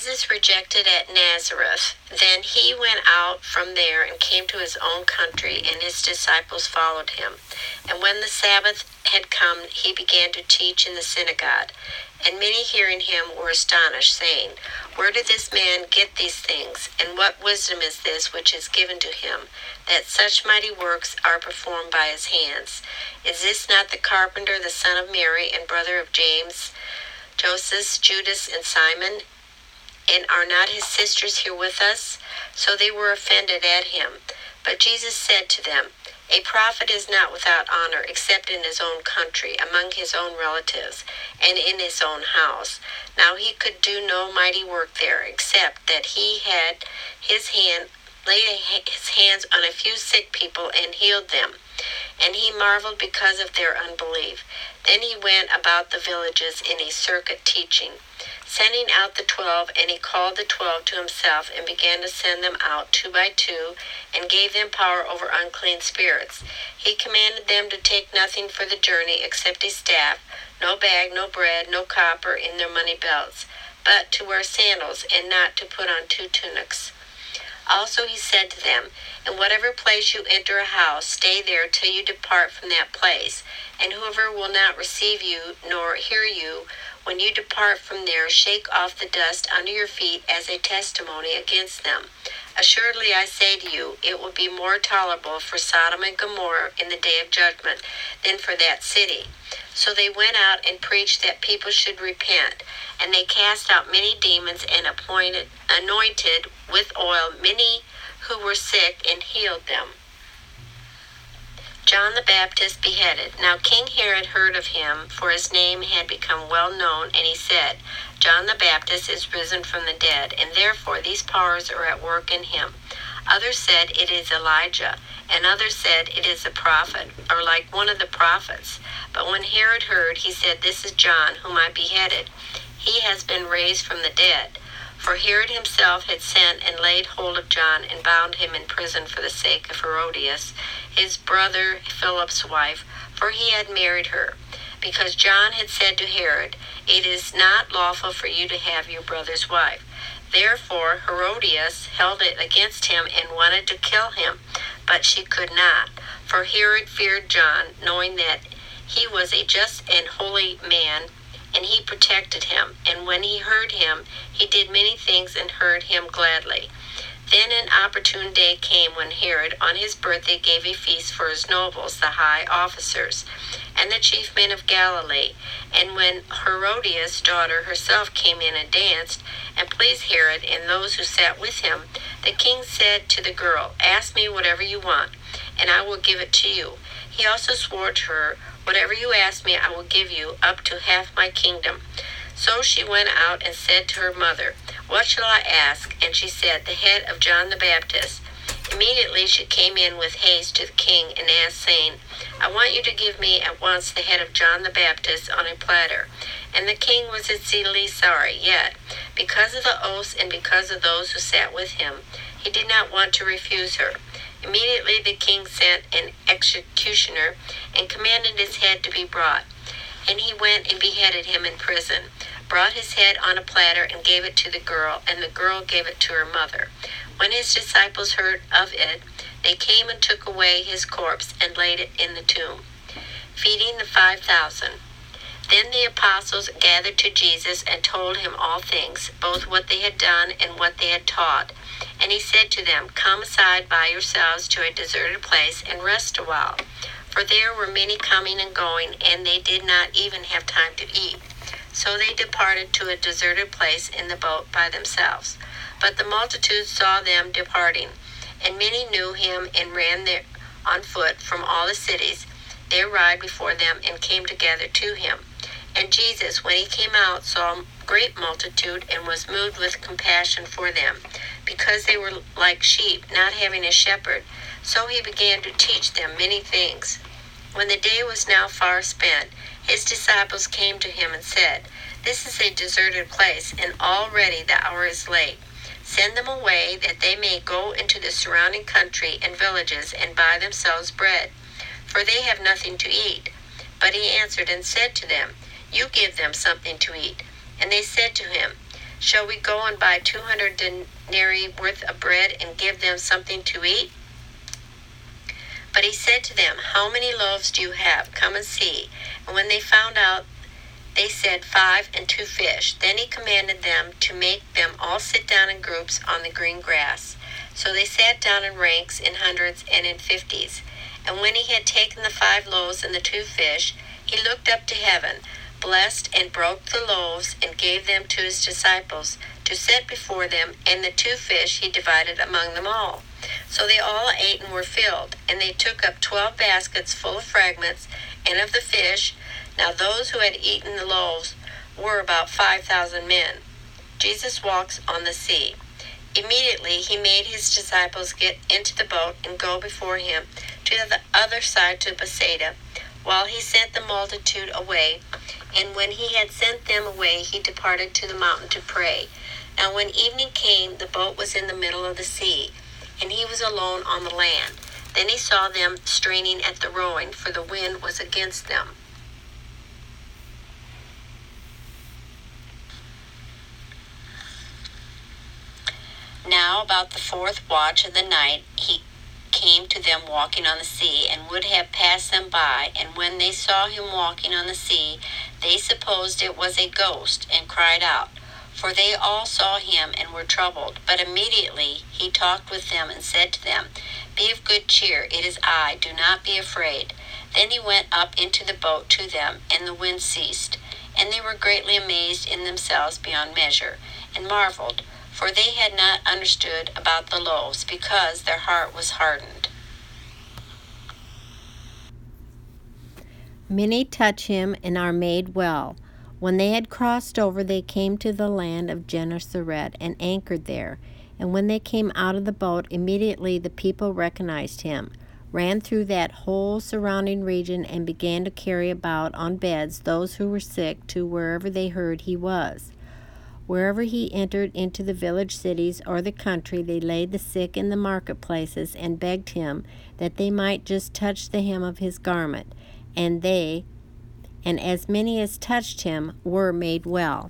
Jesus rejected at Nazareth. Then he went out from there and came to his own country, and his disciples followed him. And when the Sabbath had come, he began to teach in the synagogue. And many hearing him were astonished, saying, Where did this man get these things? And what wisdom is this which is given to him, that such mighty works are performed by his hands? Is this not the carpenter, the son of Mary, and brother of James, Joseph, Judas, and Simon? And are not his sisters here with us? So they were offended at him. But Jesus said to them, A prophet is not without honor, except in his own country, among his own relatives, and in his own house. Now he could do no mighty work there, except that he had laid his hands on a few sick people and healed them. And he marveled because of their unbelief. Then he went about the villages in a circuit teaching, sending out the 12, and he called the 12 to himself, and began to send them out 2 by 2, and gave them power over unclean spirits. He commanded them to take nothing for the journey except a staff, no bag, no bread, no copper in their money belts, but to wear sandals, and not to put on 2 tunics. Also he said to them, In whatever place you enter a house, stay there till you depart from that place. And whoever will not receive you nor hear you, when you depart from there, shake off the dust under your feet as a testimony against them. Assuredly I say to you, it will be more tolerable for Sodom and Gomorrah in the day of judgment than for that city. So they went out and preached that people should repent. And they cast out many demons and anointed with oil many who were sick, and healed them. John the Baptist beheaded. Now King Herod heard of him, for his name had become well known, and he said, John the Baptist is risen from the dead, and therefore these powers are at work in him. Others said, It is Elijah, and others said, It is a prophet, or like one of the prophets. But when Herod heard, he said, This is John, whom I beheaded. He has been raised from the dead. For Herod himself had sent and laid hold of John, and bound him in prison for the sake of Herodias, his brother Philip's wife, for he had married her. Because John had said to Herod, It is not lawful for you to have your brother's wife. Therefore Herodias held it against him and wanted to kill him, but she could not. For Herod feared John, knowing that he was a just and holy man, and he protected him. And when he heard him, he did many things and heard him gladly. Then an opportune day came when Herod, on his birthday, gave a feast for his nobles, the high officers, and the chief men of Galilee. And when Herodias' daughter herself came in and danced, and pleased Herod and those who sat with him, the king said to the girl, Ask me whatever you want, and I will give it to you. He also swore to her, Whatever you ask me, I will give you, up to half my kingdom. So she went out and said to her mother, What shall I ask? And she said, The head of John the Baptist. Immediately she came in with haste to the king and asked, saying, I want you to give me at once the head of John the Baptist on a platter. And the king was exceedingly sorry, yet, because of the oaths and because of those who sat with him, he did not want to refuse her. Immediately the king sent an executioner and commanded his head to be brought. And he went and beheaded him in prison, brought his head on a platter and gave it to the girl, and the girl gave it to her mother. When his disciples heard of it, they came and took away his corpse and laid it in the tomb. Feeding the 5,000. Then the apostles gathered to Jesus and told him all things, both what they had done and what they had taught. And he said to them, Come aside by yourselves to a deserted place and rest a while. For there were many coming and going, and they did not even have time to eat. So they departed to a deserted place in the boat by themselves. But the multitude saw them departing, and many knew him and ran there on foot from all the cities. They arrived before them and came together to him. And Jesus, when he came out, saw a great multitude and was moved with compassion for them, because they were like sheep, not having a shepherd. So he began to teach them many things. When the day was now far spent, his disciples came to him and said, This is a deserted place, and already the hour is late. Send them away, that they may go into the surrounding country and villages and buy themselves bread, for they have nothing to eat. But he answered and said to them, You give them something to eat. And they said to him, Shall we go and buy 200 denarii worth of bread and give them something to eat?" But he said to them, "How many loaves do you have? Come and see." And when they found out, they said, 5 and 2 fish. Then he commanded them to make them all sit down in groups on the green grass. So they sat down in ranks, in hundreds and in 50s. And when he had taken the 5 loaves and the 2 fish, he looked up to heaven, blessed and broke the loaves and gave them to his disciples to set before them, and the 2 fish he divided among them all. So they all ate and were filled, and they took up 12 baskets full of fragments and of the fish. Now those who had eaten the loaves were about 5,000 men. Jesus walks on the sea. Immediately he made his disciples get into the boat and go before him to the other side to Bethsaida, while he sent the multitude away. And when he had sent them away, he departed to the mountain to pray. Now when evening came, the boat was in the middle of the sea, and he was alone on the land. Then he saw them straining at the rowing, for the wind was against them. Now about the 4th watch of the night, he came to them walking on the sea, and would have passed them by. And when they saw him walking on the sea, they supposed it was a ghost, and cried out. For they all saw him and were troubled. But immediately he talked with them and said to them, "Be of good cheer, it is I, do not be afraid." Then he went up into the boat to them, and the wind ceased. And they were greatly amazed in themselves beyond measure, and marveled, for they had not understood about the loaves, because their heart was hardened. Many touch him and are made well. When they had crossed over, they came to the land of Gennesaret and anchored there. And when they came out of the boat, immediately the people recognized him, ran through that whole surrounding region, and began to carry about on beds those who were sick to wherever they heard he was. Wherever he entered into the village cities or the country, they laid the sick in the marketplaces and begged him that they might just touch the hem of his garment. And as many as touched him were made well.